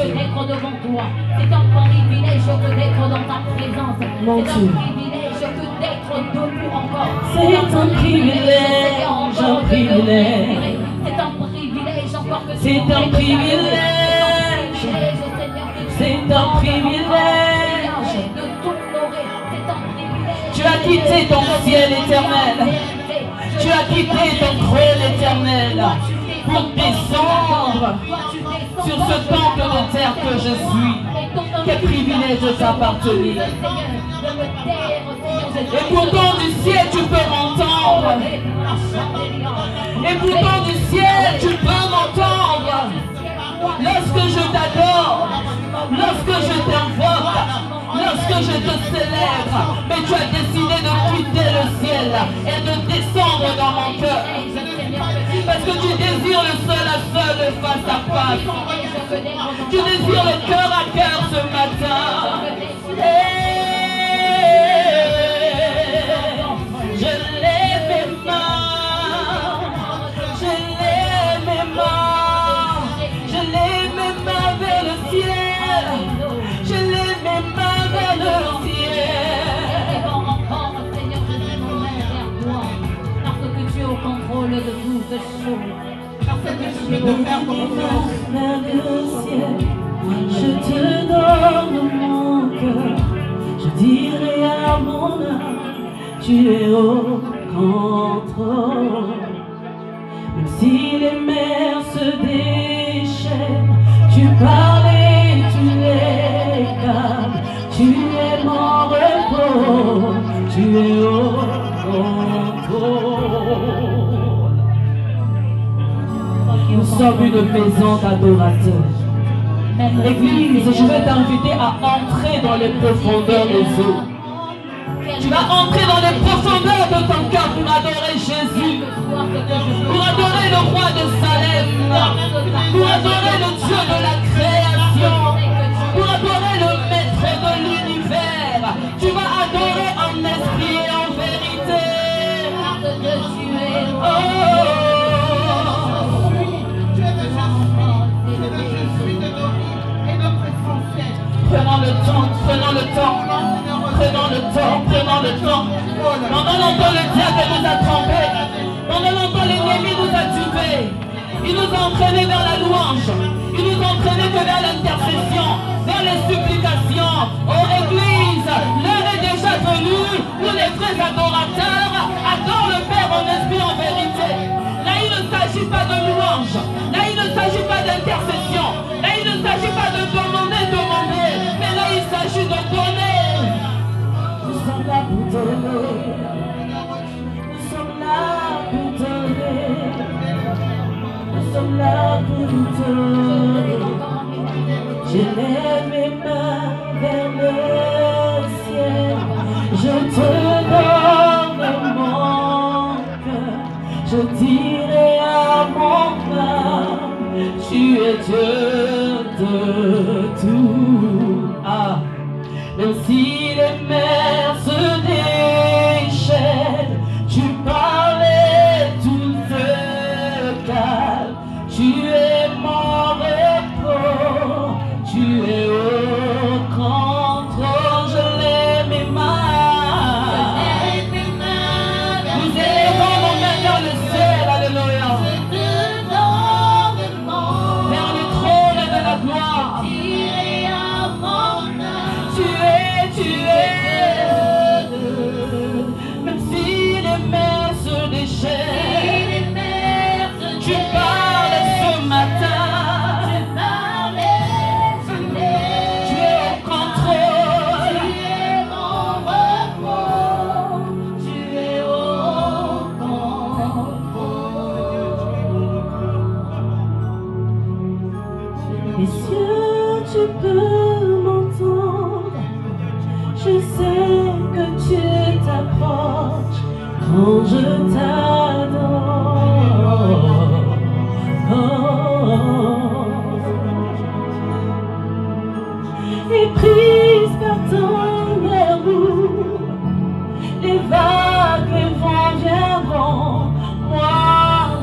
d'être devant toi. C'est un privilège que d'être dans ta présence. C'est un privilège que d'être debout encore. C'est un privilège, un privilège. C'est un privilège encore que c'est un privilège. C'est un privilège. Tu as quitté ton ciel éternel. Tu as quitté ton trône éternel pour descendre sur ce temple de terre que je suis. Quel privilège de t'appartenir. Et pourtant du ciel tu peux m'entendre. Et pourtant du ciel tu peux m'entendre. Lorsque je t'adore, lorsque je t'invoque, lorsque je te célèbre, mais tu as décidé de quitter le ciel et de descendre dans mon cœur. Parce que tu désires le seul à seul face à face. Tu désires le cœur à cœur ce matin. Je lève mes mains. Je lève mes mains. Je lève mes mains vers le ciel. Je lève mes mains vers le ciel. Parce que tu es au contrôle de toutes choses. Parce que tu es au contrôle vers le ciel. Je te donne mon cœur. Je dirai à mon âme, tu es au contrôle. Même si les mers se déchaînent, tu parles et tu les calmes. Tu es mon repos, tu es au contrôle. Nous sommes une maison d'adorateurs. Église, je vais t'inviter à entrer dans les profondeurs des eaux. Tu vas entrer dans les profondeurs de ton cœur pour adorer Jésus, pour adorer le roi de Salem, pour adorer le Dieu de la création, pour adorer le maître de l'univers. Tu vas adorer en esprit et en vérité. Oh. Prenons le temps, prenons le temps, prenons le temps, prenons le temps. Pendant longtemps le diable nous a trompés. Pendant longtemps l'ennemi nous a tués. Il nous a entraînés vers la louange. Il nous a entraînés que vers l'intercession, vers les supplications. Oh Église, l'heure est déjà venue où les vrais adorateurs adorent le Père en esprit en vérité. Là il ne s'agit pas de louange. Là il ne s'agit pas d'intercession. Là il ne s'agit pas de demander. Mais là il s'agit de donner. Nous sommes là pour donner. Nous sommes là pour donner. Nous sommes là pour donner. Je lève mes mains vers le ciel. Je te donne mon cœur. Je dirai à mon âme, tu es Dieu de tout. Ah. Même si les mers se déchaînent, tu parles et tout se calme. Tu es mon repos, tu es au contrôle. Je lève mes mains. Nous élevons nos mains vers le ciel, alléluia. Vers le trône de la gloire. Tu es, même si les mers se déchaînent, tu parles ce matin, tu es au contrôle, tu es mon repos, tu es au contrôle. Messieurs, tu peux m'entendre. Je sais que tu t'approches quand je t'adore. Et prise par ton amour, les vagues, les vents viendront. Moi,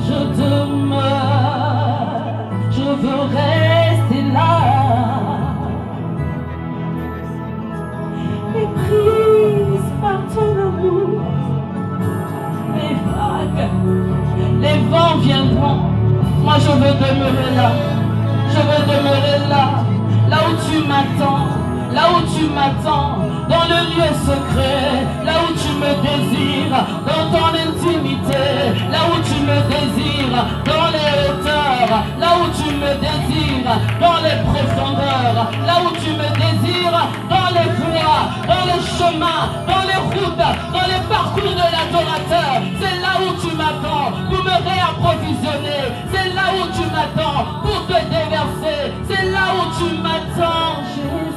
je demeure, je veux rester là. devant. Moi je veux demeurer là. Je veux demeurer là. Là où tu m'attends. Là où tu m'attends. Dans le lieu secret. Là où tu me désires. Dans ton intimité. Là où tu me désires. Dans les hauteurs. Là où tu me désires. Dans les profondeurs. Là où tu me désires. Dans les voies. Dans les chemins. Dans les routes. Dans les parcours de l'adorateur. C'est là où tu m'attends pour me réapprovisionner. C'est là où tu m'attends pour te déverser. C'est là où tu m'attends, Jésus.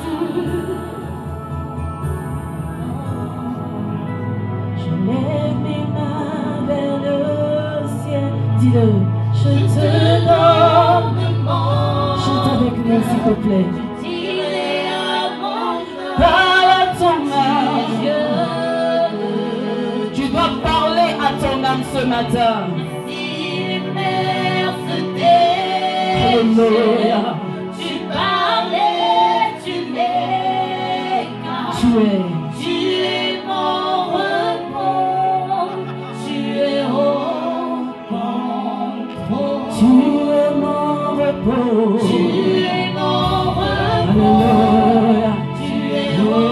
Je lève mes mains vers le ciel. Dis-le. Je te donne mon. Chante avec nous, s'il te plaît. Parle à ton âme. Tu dois parler à ton âme ce matin. Alléluia. Tu parlais, tu l'es. Tu es. Tu es mon repos. Tu es au contrôle. Tu es mon repos. Tu es mon repos. Alléluia. Tu es au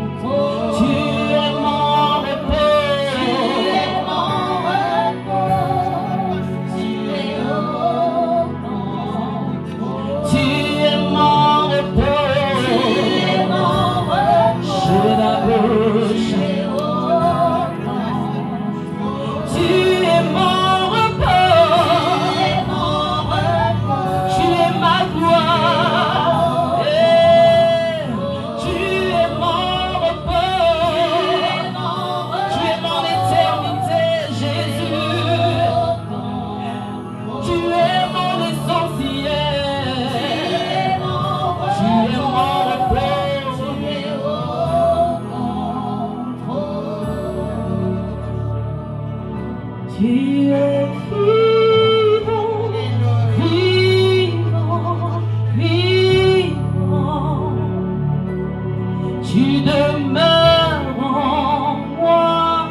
contrôle. Tu es mon repos. Tu es mon repos. Tu es au contrôle. Tu es mon repos. Tu es mon repos. Je la bouche. Tu es au contrôle. Tu es mon repos. Tu es mon repos. Tu es ma gloire. Tu es mon repos. Tu es mon éternité, Jésus. Tu es mon essentiel. Tu es mon repos. Tu es vivant, vivant, vivant. Tu demeures en moi.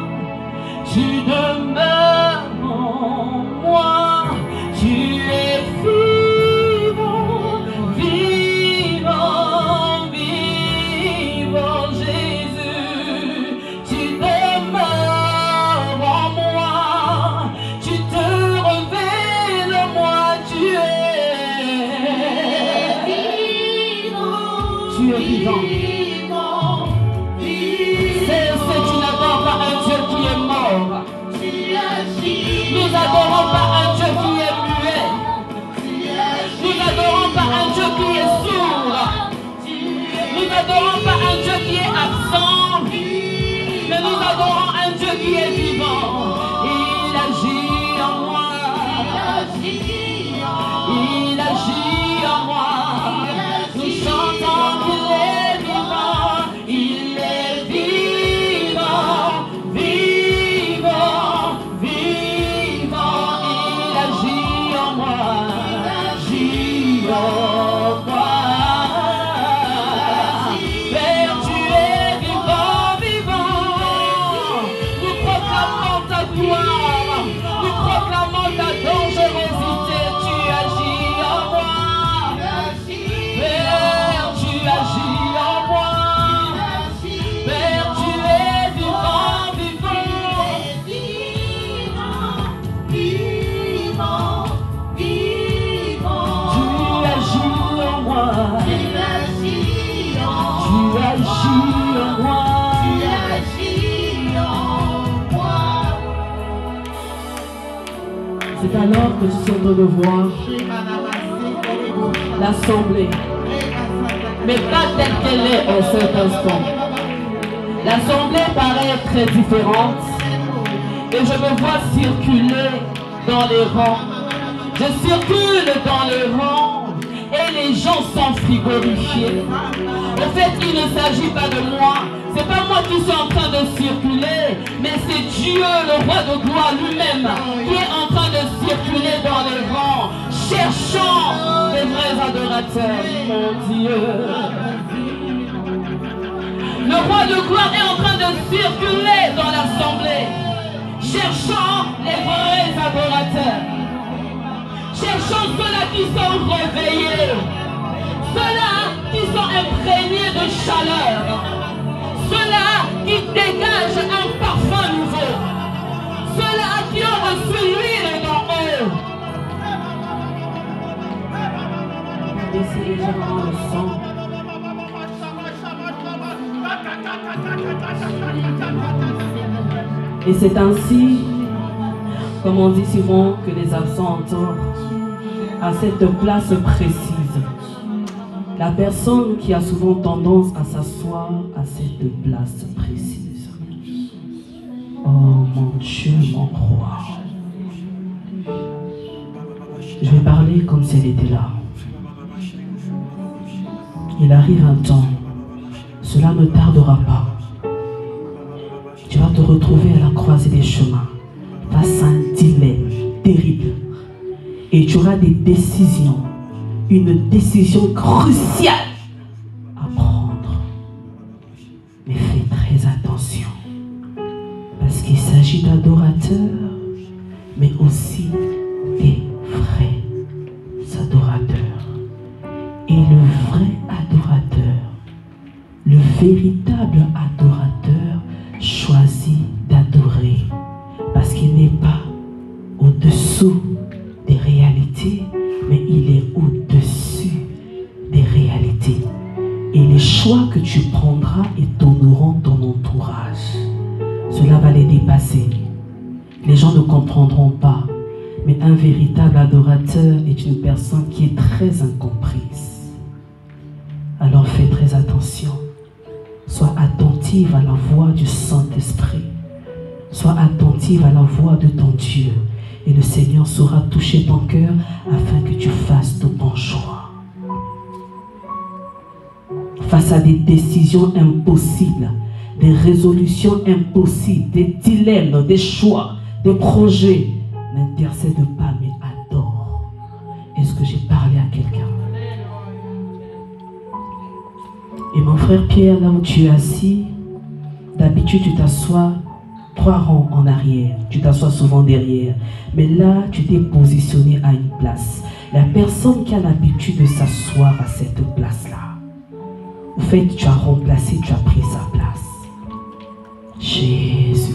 Tu demeures en moi. Tu es vivant, vivant, vivant, Jésus. Tu demeures en moi. Tu te révèles en moi. Tu es vivant. Tu es vivant. C'est tu n'adores pas un Dieu qui est mort. Nous n'adorons pas un Dieu qui est muet. Nous n'adorons pas un Dieu qui est sourd. Nous n'adorons pas un Dieu qui est absent. Mais nous adorons un Dieu qui est vivant. Il agit en moi. Il agit en moi. Nous chantons qu'il est vivant. Il est vivant, vivant, vivant. Il agit en moi. Agit en moi. Père, tu es vivant, vivant. Nous proclamons ta gloire. Nous proclamons ta dangerosité. Tu agis en moi. Père, tu agis en moi. Père, tu es vivant, vivant. Tu agis en moi. Tu agis en moi. C'est alors que je suis en train de voir l'assemblée. Mais pas telle qu'elle est en cet instant. L'assemblée paraît très différente. Et je me vois circuler dans les rangs. Je circule dans les rangs. Et les gens sont frigorifiés. En fait, il ne s'agit pas de moi. C'est pas moi qui suis en train de circuler, mais c'est Dieu, le roi de gloire lui-même, qui est en train de circuler dans les rangs, cherchant les vrais adorateurs, mon Dieu. Le roi de gloire est en train de circuler dans l'assemblée, cherchant les vrais adorateurs. sont réveillés, ceux-là qui sont imprégnés de chaleur, ceux-là qui dégagent un parfum nouveau, ceux-là qui ont reçu l'huile d'en haut. Baissez légèrement le son. Et c'est ainsi, comme on dit souvent, que les absents entourent à cette place précise. La personne qui a souvent tendance à s'asseoir à cette place précise. Oh mon Dieu, mon roi. Je vais parler comme si elle était là. Il arrive un temps, cela ne tardera pas. Tu vas te retrouver à la croisée des chemins, face à un dilemme terrible. Et tu auras des décisions, une décision cruciale à prendre. Mais fais très attention, parce qu'il s'agit d'adorateurs, mais aussi des vrais adorateurs. Et le vrai adorateur, le véritable adorateur choisit d'adorer parce qu'il n'est pas au-dessous des réalités, mais il est au-dessus des réalités. Et les choix que tu prendras étonneront ton entourage. Cela va les dépasser. Les gens ne comprendront pas, mais un véritable adorateur est une personne qui est très incomprise. Alors fais très attention. Sois attentive à la voix du Saint-Esprit. Sois attentive à la voix de ton Dieu. Et le Seigneur saura toucher ton cœur afin que tu fasses de bons choix. Face à des décisions impossibles, des résolutions impossibles, des dilemmes, des choix, des projets, n'intercède pas mais adore. Est-ce que j'ai parlé à quelqu'un? Et mon frère Pierre, là où tu es assis, d'habitude tu t'assois 3 rangs en arrière. Tu t'assois souvent derrière. Mais là, tu t'es positionné à une place. La personne qui a l'habitude de s'asseoir à cette place-là, au fait, tu as remplacé, tu as pris sa place. Jésus.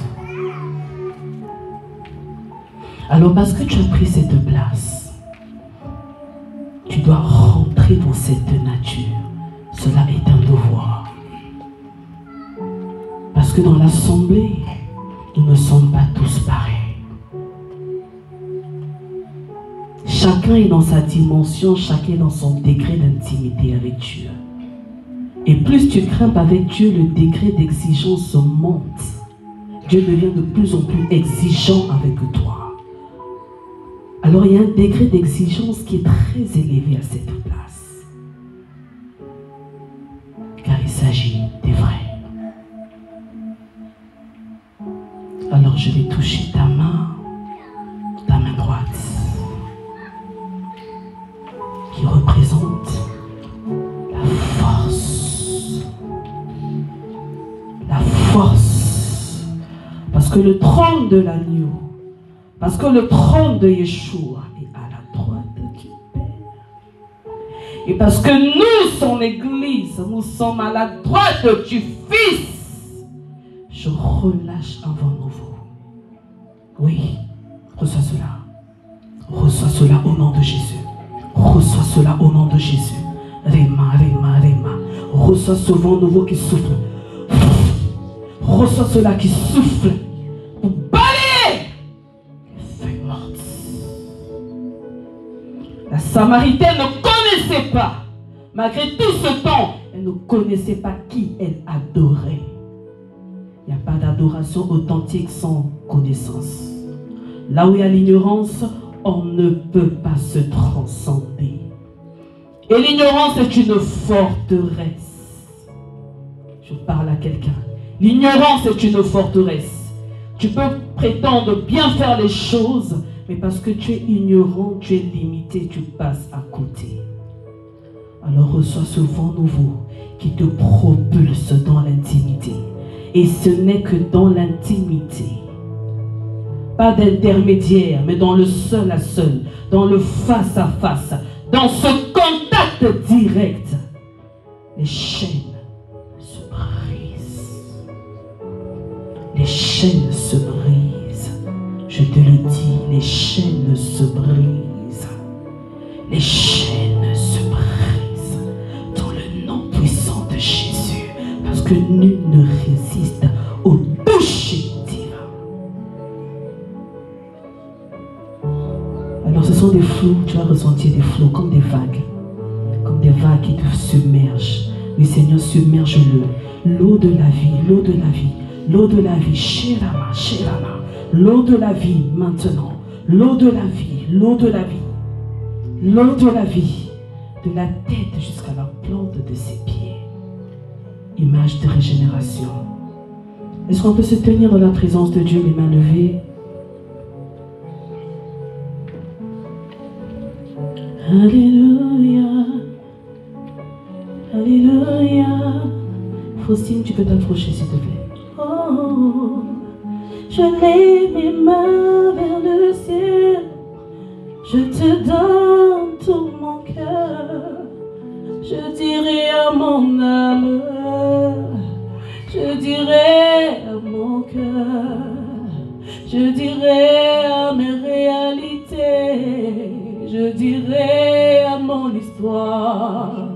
Alors parce que tu as pris cette place, tu dois rentrer dans cette nature. Cela est un devoir. Parce que dans l'assemblée, nous ne sommes pas tous pareils. Chacun est dans sa dimension, chacun est dans son degré d'intimité avec Dieu. Et plus tu grimpes avec Dieu, le degré d'exigence monte. Dieu devient de plus en plus exigeant avec toi. Alors il y a un degré d'exigence qui est très élevé à cette place. Car il s'agit des vrais. Alors je vais toucher ta main droite, qui représente la force. La force. Parce que le trône de l'agneau, parce que le trône de Yeshua est à la droite du Père. Et parce que nous, son Église, nous sommes à la droite du Fils, je relâche un vent nouveau. Oui, reçois cela. Reçois cela au nom de Jésus. Reçois cela au nom de Jésus. Réma, réma, réma. Reçois ce vent nouveau qui souffle. Reçois cela qui souffle. Pour balayer les feuilles mortes. La Samaritaine ne connaissait pas. Malgré tout ce temps, elle ne connaissait pas qui elle adorait. Il n'y a pas d'adoration authentique sans connaissance. Là où il y a l'ignorance, on ne peut pas se transcender. Et l'ignorance est une forteresse. Je parle à quelqu'un. L'ignorance est une forteresse. Tu peux prétendre bien faire les choses, mais parce que tu es ignorant, tu es limité, tu passes à côté. Alors reçois ce vent nouveau qui te propulse dans l'intimité. Et ce n'est que dans l'intimité. Pas d'intermédiaire, mais dans le seul à seul, dans le face à face, dans ce contact direct, les chaînes se brisent. Les chaînes se brisent. Je te le dis, les chaînes se brisent. Les chaînes se brisent dans le nom puissant de Jésus. Parce que nul ne résiste au toucher divin. Alors ce sont des flots, tu vas ressentir des flots comme des vagues. Comme des vagues qui te submergent. Oui Seigneur, submerge-le. L'eau de la vie, l'eau de la vie, l'eau de la vie, Shirama, Shirama. L'eau de la vie maintenant. L'eau de la vie, l'eau de la vie. L'eau de la vie. De la tête jusqu'à la plante de ses pieds. Image de régénération. Est-ce qu'on peut se tenir dans la présence de Dieu, les mains levées? Alléluia. Alléluia. Faustine, tu peux t'approcher s'il te plaît. Oh, je lève mes mains vers le ciel. Je te donne tout mon cœur. Je dirai à mon âme, je dirai à mon cœur, je dirai à mes réalités, je dirai à mon histoire.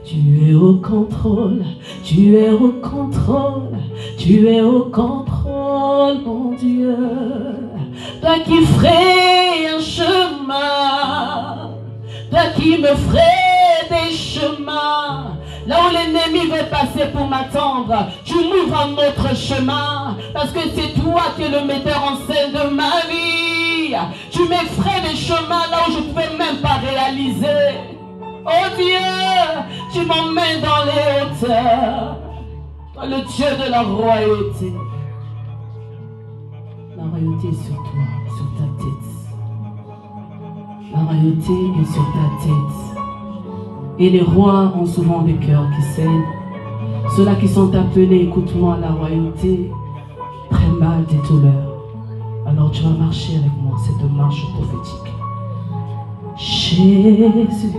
Tu es au contrôle, tu es au contrôle, tu es au contrôle, mon Dieu. Toi qui ferais un chemin, toi qui me ferais des chemins, là où l'ennemi veut passer pour m'attendre, tu m'ouvres un autre chemin, parce que c'est toi qui es le metteur en scène de ma vie. Tu m'effraies des chemins là où je ne pouvais même pas réaliser. Oh Dieu, tu m'emmènes dans les hauteurs, toi le Dieu de la royauté. La royauté est sur toi, sur ta tête. La royauté est sur ta tête. Et les rois ont souvent des cœurs qui saignent. Ceux-là qui sont appelés, écoute-moi, la royauté trémale des douleurs. Alors tu vas marcher avec moi cette marche prophétique. Jésus,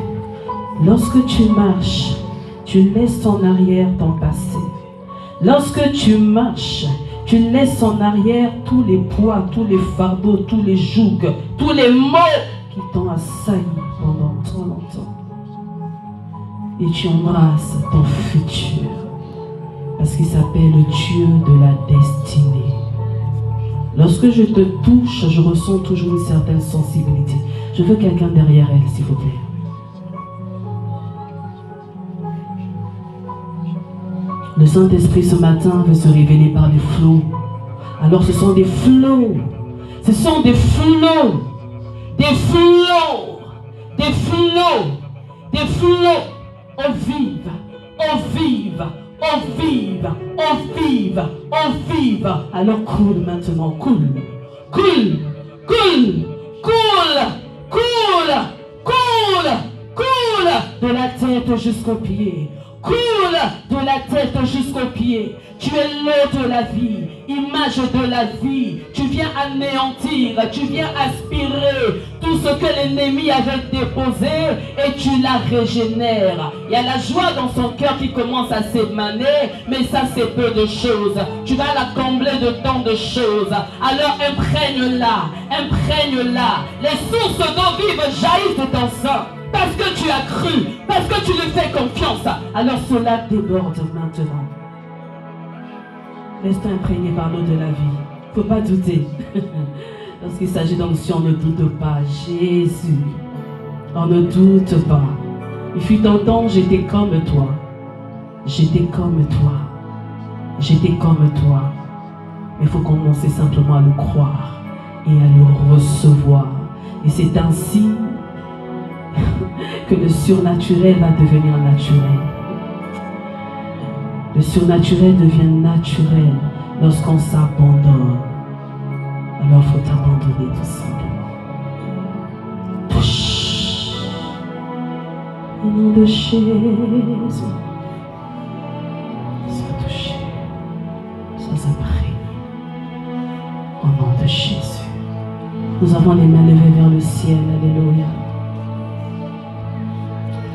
lorsque tu marches, tu laisses en arrière ton passé. Lorsque tu marches, tu laisses en arrière tous les poids, tous les fardeaux, tous les jougs, tous les maux qui t'ont assailli pendant trop longtemps. Et tu embrasses ton futur, parce qu'il s'appelle le Dieu de la destinée. Lorsque je te touche, je ressens toujours une certaine sensibilité. Je veux quelqu'un derrière elle, s'il vous plaît. Le Saint-Esprit ce matin veut se révéler par des flots. Alors ce sont des flots. Ce sont des flots. Des flots. Des flots. Des flots. On vive. On vive. On vive. On vive. On vive. Alors coule maintenant. Coule. Coule. Coule. Coule. Coule. Coule. Coule. De la tête jusqu'aux pieds. Coule de la tête jusqu'aux pieds. Tu es l'eau de la vie, image de la vie. Tu viens anéantir, tu viens aspirer tout ce que l'ennemi avait déposé et tu la régénères. Il y a la joie dans son cœur qui commence à s'émaner, mais ça c'est peu de choses. Tu vas la combler de tant de choses. Alors imprègne-la, imprègne-la. Les sources d'eau vive jaillissent de ton sang. Parce que tu as cru, parce que tu lui fais confiance, alors cela déborde maintenant. Laisse-toi imprégner par l'eau de la vie. Il ne faut pas douter. Lorsqu'il s'agit d'onction, ne doute pas. Jésus, on ne doute pas. Il fut un temps, j'étais comme toi. J'étais comme toi. J'étais comme toi. Mais il faut commencer simplement à le croire et à le recevoir. Et c'est ainsi que le surnaturel va devenir naturel. Le surnaturel devient naturel lorsqu'on s'abandonne. Alors il faut t'abandonner tout simplement. Touche. Au nom de Jésus. Sois touché. Sois imprégné. Au nom de Jésus. Nous avons les mains levées vers le ciel. Alléluia.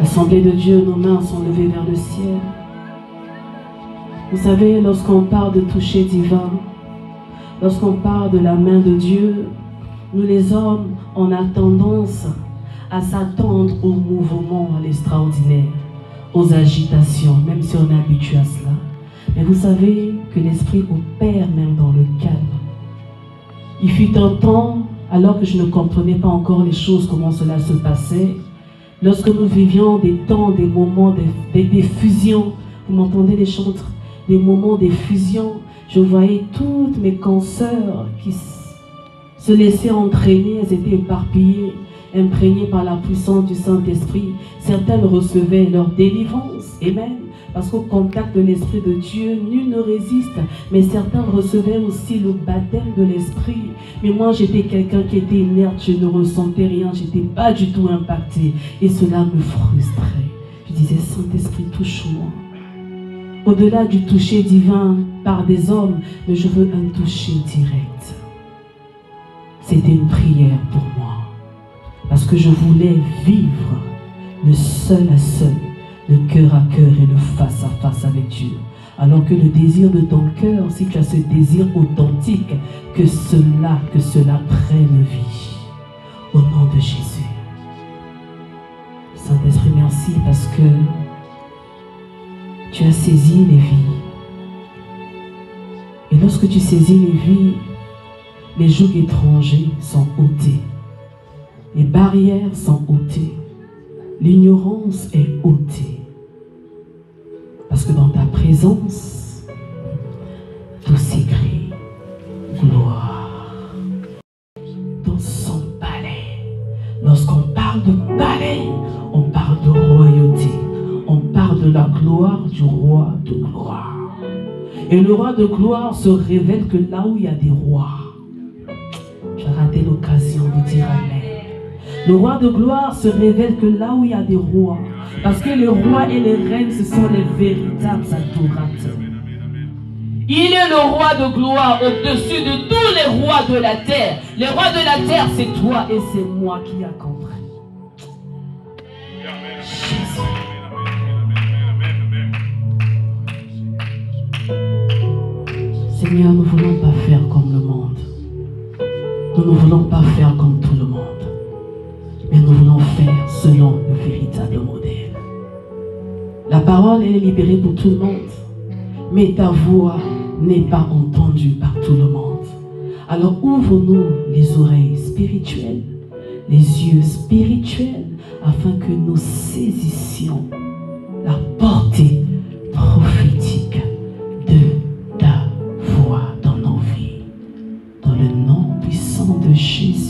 Assemblée de Dieu, nos mains sont levées vers le ciel. Vous savez, lorsqu'on parle de toucher divin, lorsqu'on parle de la main de Dieu, nous les hommes, on a tendance à s'attendre au mouvement, à l'extraordinaire, aux agitations, même si on est habitué à cela. Mais vous savez que l'Esprit opère même dans le calme. Il fut un temps, alors que je ne comprenais pas encore les choses, comment cela se passait, lorsque nous vivions des temps, des moments, des fusions, vous m'entendez les chantres, des moments des fusions, je voyais toutes mes consoeurs qui se laissaient entraîner, elles étaient éparpillées, imprégnées par la puissance du Saint-Esprit. Certaines recevaient leur délivrance, amen, parce qu'au contact de l'Esprit de Dieu, nul ne résiste. Mais certains recevaient aussi le baptême de l'Esprit. Mais moi, j'étais quelqu'un qui était inerte, je ne ressentais rien, je n'étais pas du tout impacté. Et cela me frustrait. Je disais, Saint-Esprit, touche-moi. Au-delà du toucher divin par des hommes, mais je veux un toucher direct. C'était une prière pour moi. Parce que je voulais vivre le seul à seul, le cœur à cœur et le face à face avec Dieu. Alors que le désir de ton cœur, si tu as ce désir authentique, que cela prenne vie. Au nom de Jésus. Saint-Esprit, merci parce que tu as saisi les vies. Et lorsque tu saisis les vies, les jougs étrangers sont ôtés. Les barrières sont ôtées. L'ignorance est ôtée. Parce que dans ta présence, tout s'écrit. Gloire. Dans son palais. Lorsqu'on parle de palais, on parle de royauté. On parle de la gloire du roi de gloire. Et le roi de gloire se révèle que là où il y a des rois. J'ai raté l'occasion de dire amen. Le roi de gloire se révèle que là où il y a des rois. Parce que les rois et les reines, ce sont les véritables adorateurs. Il est le roi de gloire au-dessus de tous les rois de la terre. Les rois de la terre, c'est toi et c'est moi qui a compris. Jésus. Seigneur, nous ne voulons pas faire comme le monde. Nous ne voulons pas faire comme tout le monde. Mais nous voulons faire selon le véritable modèle. La parole, elle est libérée pour tout le monde. Mais ta voix n'est pas entendue par tout le monde. Alors ouvre-nous les oreilles spirituelles, les yeux spirituels, afin que nous saisissions la portée prophétique de ta voix dans nos vies. Dans le nom puissant de Jésus.